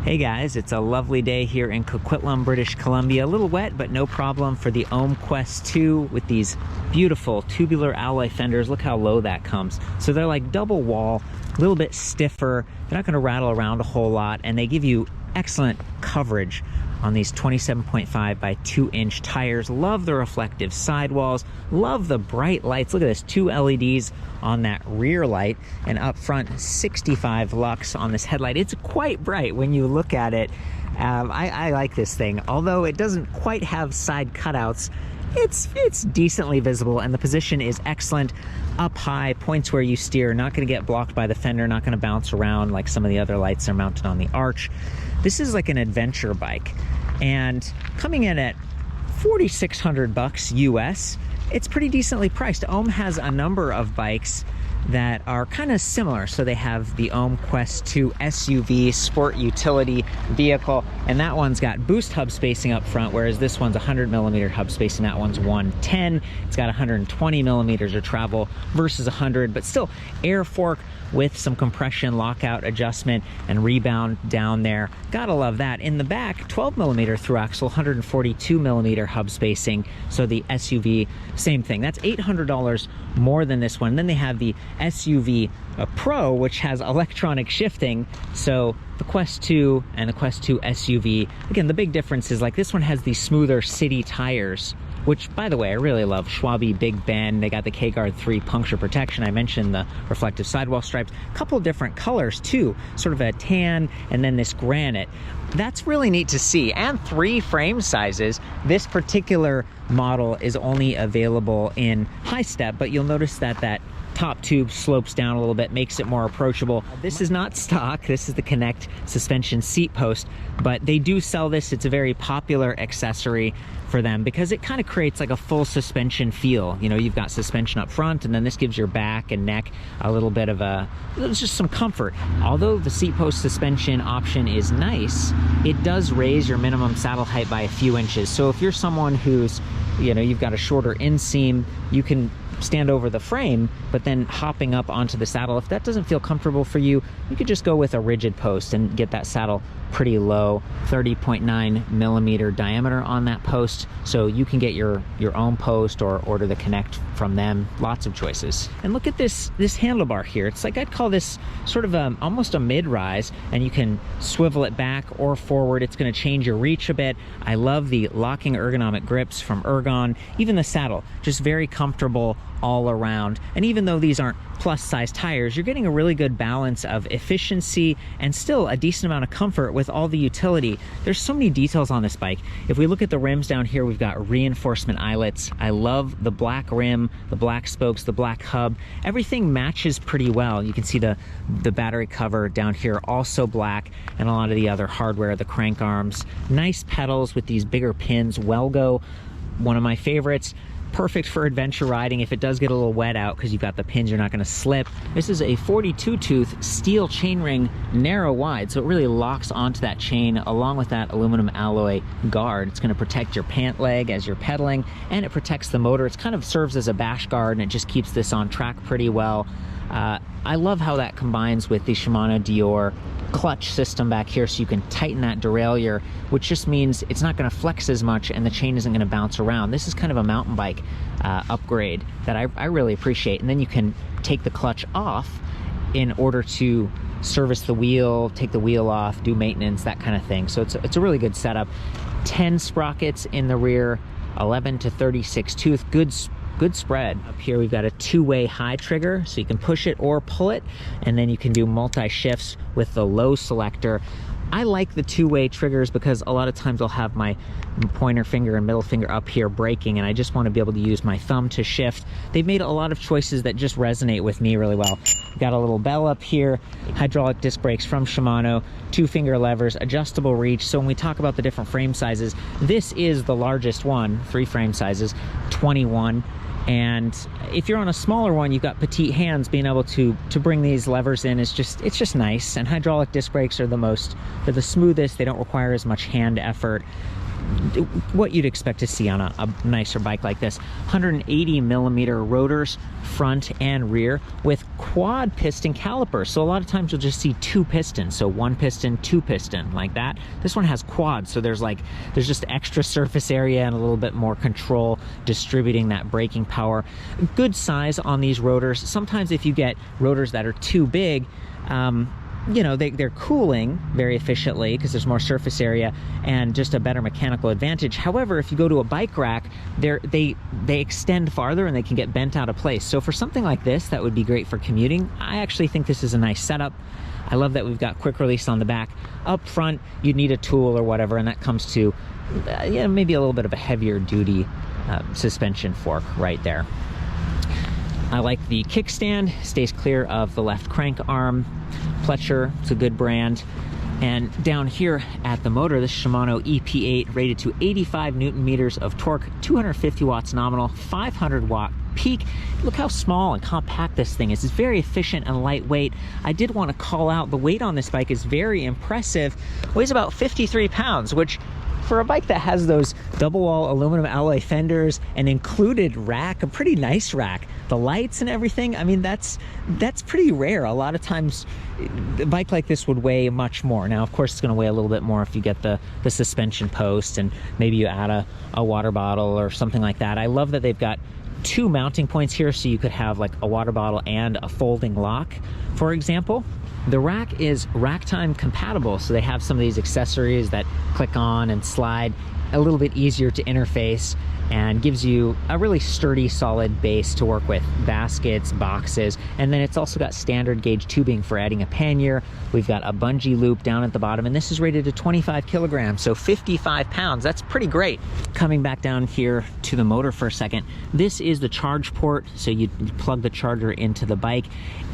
Hey guys, it's a lovely day here in Coquitlam, British Columbia. A little wet, but no problem for the OHM Quest 2 with these beautiful tubular alloy fenders. Look how low that comes. So they're like double wall, a little bit stiffer. They're not going to rattle around a whole lot, and they give you excellent coverage on these 27.5 by 2-inch tires. Love the reflective sidewalls. Love the bright lights. Look at this, 2 LEDs on that rear light, and up front 65 lux on this headlight. It's quite bright when you look at it. I like this thing. Although it doesn't quite have side cutouts, it's decently visible, and the position is excellent. Up high, points where you steer, not going to get blocked by the fender, not going to bounce around like some of the other lights are mounted on the arch. This is like an adventure bike, and coming in at $4,600 US, it's pretty decently priced. OHM has a number of bikes that are kind of similar. So they have the OHM Quest 2 SUV sport utility vehicle, and that one's got boost hub spacing up front, whereas this one's 100mm hub spacing. That one's 110. It's got 120 millimeters of travel versus 100, but still air fork with some compression, lockout adjustment, and rebound down there. Gotta love that. In the back, 12mm thru-axle, 142mm hub spacing. So the SUV, same thing. That's $800 more than this one. And then they have the SUV Pro, which has electronic shifting. So the Quest 2 and the Quest 2 SUV, again, the big difference is like this one has these smoother city tires, which, by the way, I really love. Schwalbe Big Bend. They got the K-Guard 3 puncture protection. I mentioned the reflective sidewall stripes. A couple different colors, too. Sort of a tan and then this granite. That's really neat to see. And 3 frame sizes. This particular model is only available in high step, but you'll notice that that top tube slopes down a little bit, makes it more approachable. This is not stock. This is the Connect suspension seat post, but they do sell this. It's a very popular accessory for them because it kind of creates like a full suspension feel. You know, you've got suspension up front, and then this gives your back and neck a little bit of there's just some comfort. Although the seat post suspension option is nice, it does raise your minimum saddle height by a few inches. So if you're someone who's, you know, you've got a shorter inseam, you can stand over the frame, but then hopping up onto the saddle, if that doesn't feel comfortable for you, you could just go with a rigid post and get that saddle pretty low. 30.9mm diameter on that post, so you can get your own post or order the Connect from them. Lots of choices. And look at this handlebar here. It's like, I'd call this sort of almost a mid-rise, and you can swivel it back or forward. It's going to change your reach a bit. I love the locking ergonomic grips from Ergon. Even the saddle, just very comfortable all around. And even though these aren't plus size tires, you're getting a really good balance of efficiency and still a decent amount of comfort with all the utility. There's so many details on this bike. If we look at the rims down here, we've got reinforcement eyelets. I love the black rim, the black spokes, the black hub. Everything matches pretty well. You can see the battery cover down here, also black, and a lot of the other hardware, the crank arms. Nice pedals with these bigger pins. Welgo, one of my favorites. Perfect for adventure riding if it does get a little wet out because you've got the pins, you're not going to slip. This is a 42-tooth steel chainring, narrow wide, so it really locks onto that chain along with that aluminum alloy guard. It's going to protect your pant leg as you're pedaling, and it protects the motor. It kind of serves as a bash guard, and it just keeps this on track pretty well. I love how that combines with the Shimano Deore clutch system back here, so you can tighten that derailleur, which just means it's not going to flex as much and the chain isn't going to bounce around. This is kind of a mountain bike upgrade that I really appreciate. And then you can take the clutch off in order to service the wheel, take the wheel off, do maintenance, that kind of thing. So it's a really good setup. 10 sprockets in the rear, 11 to 36 tooth, good spread. Up here we've got a 2-way high trigger, so you can push it or pull it, and then you can do multi-shifts with the low selector. I like the 2-way triggers because a lot of times I'll have my pointer finger and middle finger up here braking, and I just want to be able to use my thumb to shift. They've made a lot of choices that just resonate with me really well. Got a little bell up here, hydraulic disc brakes from Shimano, 2-finger levers, adjustable reach. So when we talk about the different frame sizes, this is the largest one, 3 frame sizes, 21. And if you're on a smaller one, you've got petite hands. Being able to bring these levers in is it's just nice. And hydraulic disc brakes are the smoothest. They don't require as much hand effort. what you'd expect to see on a nicer bike like this. 180 millimeter rotors, front and rear, with quad piston calipers. So a lot of times you'll just see 2 pistons, so 1 piston, 2 piston, like that. This one has quad, so there's just extra surface area and a little bit more control distributing that braking power. Good size on these rotors. Sometimes if you get rotors that are too big, you know, they're cooling very efficiently because there's more surface area and just a better mechanical advantage. However, if you go to a bike rack, they extend farther and they can get bent out of place. So for something like this, that would be great for commuting. I actually think this is a nice setup. I love that we've got quick release on the back. Up front, you'd need a tool or whatever, and that comes to yeah, maybe a little bit of a heavier duty suspension fork right there. I like the kickstand, stays clear of the left crank arm. Pletcher, it's a good brand. And down here at the motor, this Shimano EP8 rated to 85 Newton meters of torque, 250 watts nominal, 500 watt peak. Look how small and compact this thing is. It's very efficient and lightweight. I did want to call out the weight on this bike is very impressive. Weighs about 53 pounds, which for a bike that has those double wall aluminum alloy fenders, an included rack, a pretty nice rack, the lights and everything, I mean, that's pretty rare. A lot of times a bike like this would weigh much more. Now, of course, it's going to weigh a little bit more if you get the suspension post and maybe you add a water bottle or something like that. I love that they've got 2 mounting points here, so you could have like a water bottle and a folding lock, for example. The rack is rack time compatible, so they have some of these accessories that click on and slide, a little bit easier to interface, and gives you a really sturdy, solid base to work with. Baskets, boxes, and then it's also got standard gauge tubing for adding a pannier. We've got a bungee loop down at the bottom, and this is rated to 25 kilograms, so 55 pounds. That's pretty great. Coming back down here to the motor for a second, this is the charge port, so you plug the charger into the bike.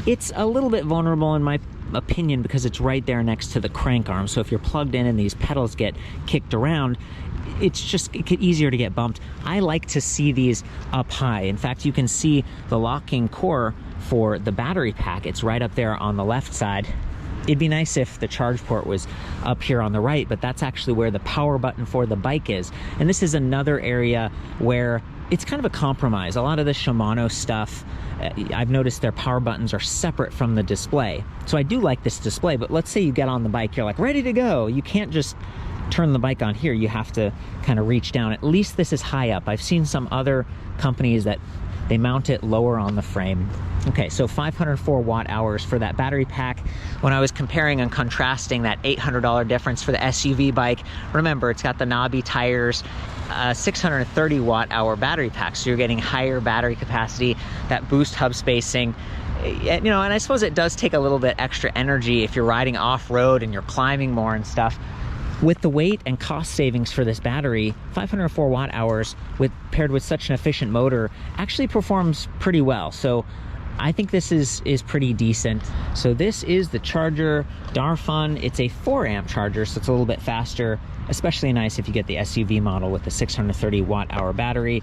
It's a little bit vulnerable in my opinion because it's right there next to the crank arm, so if you're plugged in and these pedals get kicked around, it's just easier to get bumped. I like to see these up high. In fact, you can see the locking core for the battery pack. It's right up there on the left side. It'd be nice if the charge port was up here on the right, but that's actually where the power button for the bike is. And this is another area where it's kind of a compromise. A lot of the Shimano stuff, I've noticed their power buttons are separate from the display. So I do like this display, but let's say you get on the bike, you're like ready to go. You can't just turn the bike on here. You have to kind of reach down. At least this is high up. I've seen some other companies that they mount it lower on the frame. Okay, so 504 watt hours for that battery pack. When I was comparing and contrasting that $800 difference for the SUV bike, remember it's got the knobby tires, 630 watt hour battery pack, so you're getting higher battery capacity, that boost hub spacing. You know, and I suppose it does take a little bit extra energy if you're riding off-road and you're climbing more and stuff. With the weight and cost savings for this battery, 504 watt hours paired with such an efficient motor actually performs pretty well. So I think this is pretty decent. So this is the charger, Darfun. It's a 4 amp charger, so it's a little bit faster, especially nice if you get the SUV model with the 630 watt hour battery.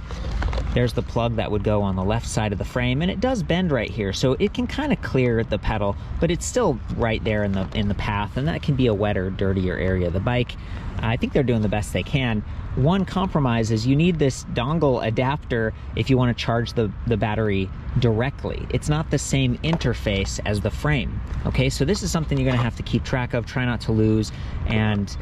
There's the plug that would go on the left side of the frame, and it does bend right here, so it can kind of clear the pedal, but it's still right there in the path, and that can be a wetter, dirtier area of the bike. I think they're doing the best they can. One compromise is you need this dongle adapter if you want to charge the battery directly. It's not the same interface as the frame. Okay, so this is something you're going to have to keep track of, try not to lose. And,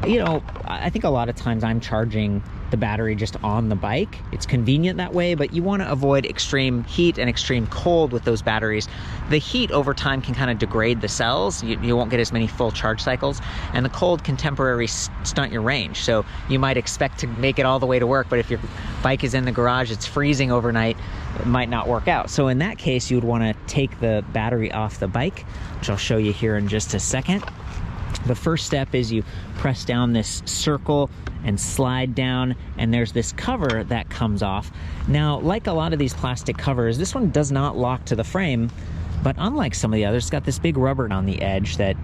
you know, I think a lot of times I'm charging the battery just on the bike. It's convenient that way, but you want to avoid extreme heat and extreme cold with those batteries. The heat over time can kind of degrade the cells. You won't get as many full charge cycles, and the cold can temporarily stunt your range. So you might expect to make it all the way to work, but if your bike is in the garage, it's freezing overnight, it might not work out. So in that case, you would want to take the battery off the bike, which I'll show you here in just a second. The first step is you press down this circle and slide down, and there's this cover that comes off. Now, like a lot of these plastic covers, this one does not lock to the frame, but unlike some of the others, it's got this big rubber on the edge that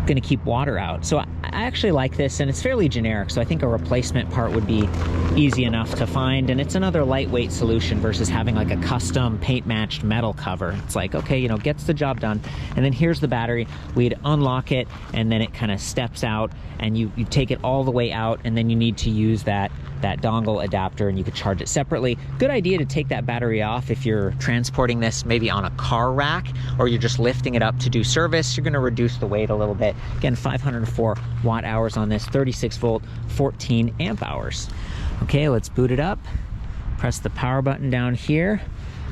going to keep water out. So I actually like this, and it's fairly generic, so I think a replacement part would be easy enough to find, and it's another lightweight solution versus having like a custom paint matched metal cover. It's like, okay, you know, gets the job done. And then here's the battery. We'd unlock it, and then it kind of steps out, and you take it all the way out, and then you need to use that dongle adapter, and you could charge it separately. Good idea to take that battery off if you're transporting this maybe on a car rack, or you're just lifting it up to do service. You're going to reduce the weight a little bit. Again, 504 watt hours on this, 36 volt, 14 amp hours. Okay, let's boot it up. Press the power button down here.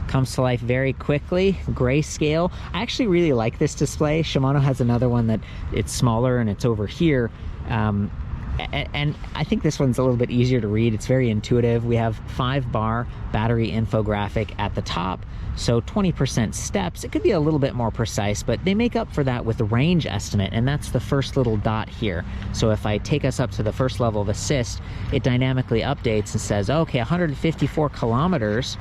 Comes to life very quickly. Grayscale. I actually really like this display. Shimano has another one that it's smaller and it's over here. And I think this one's a little bit easier to read. It's very intuitive. We have 5-bar battery infographic at the top, so 20% steps. It could be a little bit more precise, but they make up for that with the range estimate, and that's the first little dot here. So if I take us up to the first level of assist, it dynamically updates and says, okay, 154 kilometers,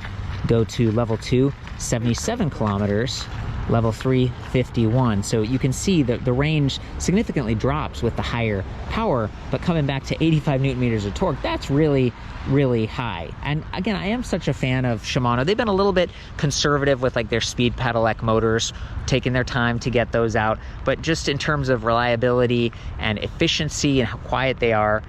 go to level 2, 77 kilometers, level 3, 51. So you can see that the range significantly drops with the higher power, but coming back to 85 Newton meters of torque, that's really, really high. And again, I am such a fan of Shimano. They've been a little bit conservative with like their speed pedelec motors, taking their time to get those out. But just in terms of reliability and efficiency and how quiet they are,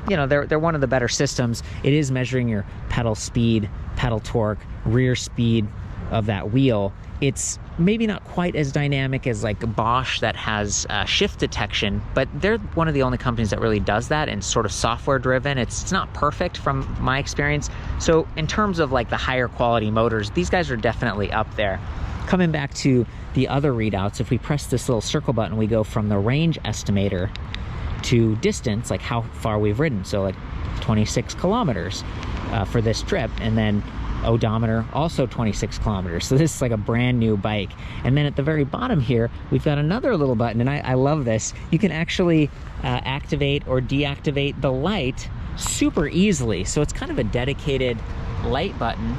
you know, they're one of the better systems. It is measuring your pedal speed, pedal torque, rear speed of that wheel. It's maybe not quite as dynamic as like Bosch that has shift detection, but they're one of the only companies that really does that and sort of software driven. It's not perfect from my experience. So in terms of like the higher quality motors, these guys are definitely up there. Coming back to the other readouts, if we press this little circle button, we go from the range estimator to distance, like how far we've ridden. So like 26 kilometers for this trip, and then odometer also 26 kilometers. So this is like a brand new bike. And then at the very bottom here, we've got another little button, and I love this. You can actually activate or deactivate the light super easily. So it's kind of a dedicated light button,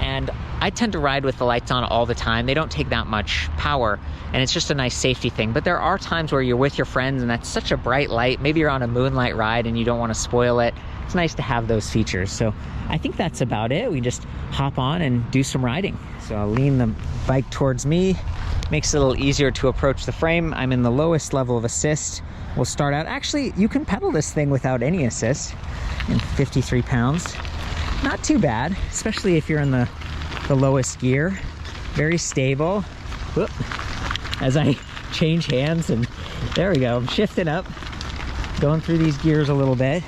and I tend to ride with the lights on all the time. They don't take that much power, and it's just a nice safety thing. But there are times where you're with your friends and that's such a bright light. Maybe you're on a moonlight ride and you don't want to spoil it. It's nice to have those features. So I think that's about it. We just hop on and do some riding. So I'll lean the bike towards me. Makes it a little easier to approach the frame. I'm in the lowest level of assist. We'll start out. Actually, you can pedal this thing without any assist in 53 pounds. Not too bad, especially if you're in the lowest gear. Very stable. Whoop. As I change hands, and there we go. I'm shifting up, going through these gears a little bit.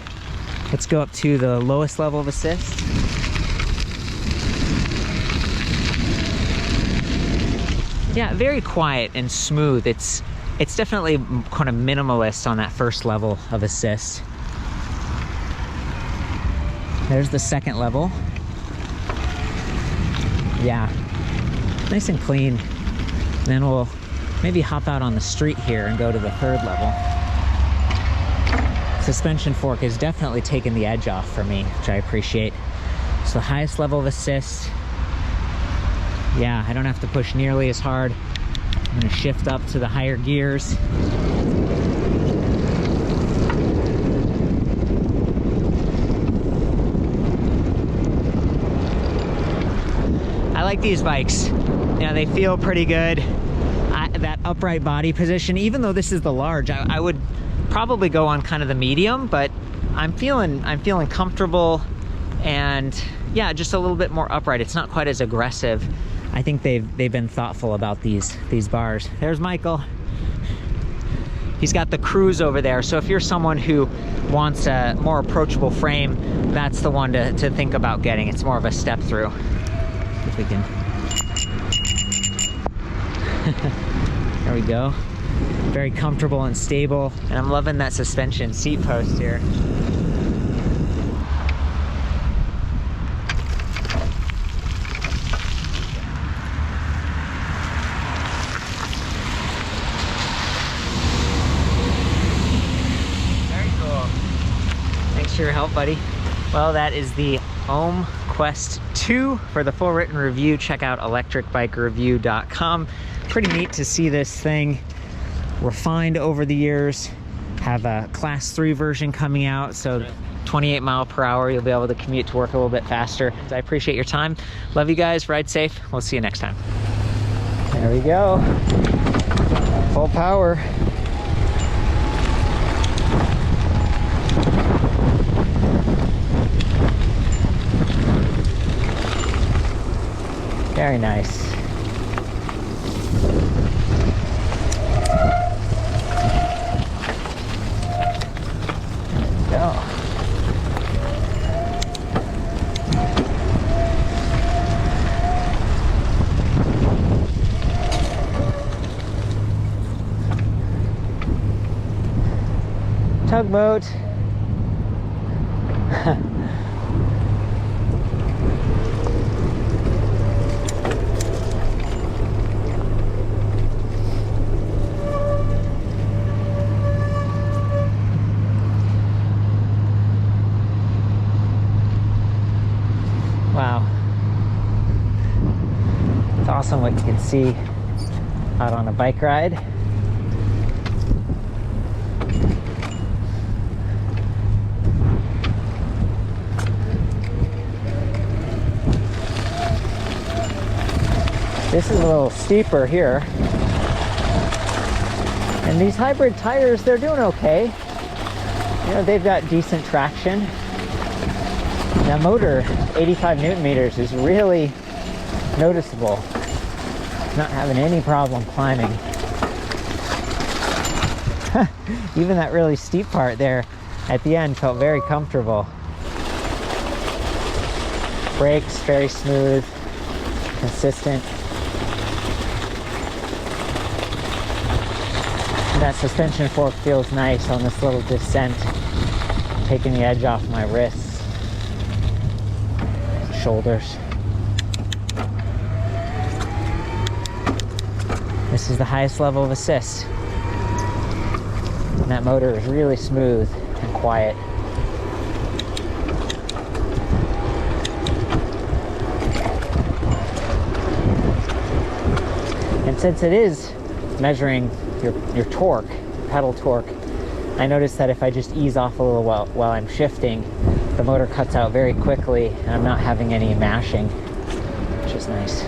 Let's go up to the lowest level of assist. Yeah, very quiet and smooth. It's definitely kind of minimalist on that first level of assist. There's the second level. Yeah, nice and clean. And then we'll maybe hop out on the street here and go to the third level. Suspension fork is definitely taking the edge off for me, which I appreciate. So the highest level of assist. Yeah, I don't have to push nearly as hard. I'm gonna shift up to the higher gears. I like these bikes. Yeah, they feel pretty good. That upright body position, even though this is the large, I would probably go on kind of the medium, but I'm feeling comfortable, and yeah, just a little bit more upright. It's not quite as aggressive. I think they've been thoughtful about these bars. There's Michael. He's got the Cruise over there. So if you're someone who wants a more approachable frame, that's the one to think about getting. It's more of a step through. If we can. There we go. Very comfortable and stable, and I'm loving that suspension seat post here. Very cool. Thanks for your help, buddy. Well, that is the OHM Quest 2. For the full written review, check out ElectricBikeReview.com. Pretty neat to see this thing refined over the years. Have a class 3 version coming out, so 28 mile per hour, you'll be able to commute to work a little bit faster. I appreciate your time. Love you guys, ride safe. We'll see you next time. There we go. Full power. Very nice. Go. Tugboat. Wow. It's awesome what you can see out on a bike ride. This is a little steeper here. And these hybrid tires, they're doing okay. You know, they've got decent traction. That motor, 85 Newton meters, is really noticeable. Not having any problem climbing. Even that really steep part there at the end felt very comfortable. Brakes, very smooth, consistent. And that suspension fork feels nice on this little descent, taking the edge off my wrists, shoulders. This is the highest level of assist. And that motor is really smooth and quiet. And since it is measuring your torque, pedal torque, I noticed that if I just ease off a little while I'm shifting, the motor cuts out very quickly and I'm not having any mashing, which is nice.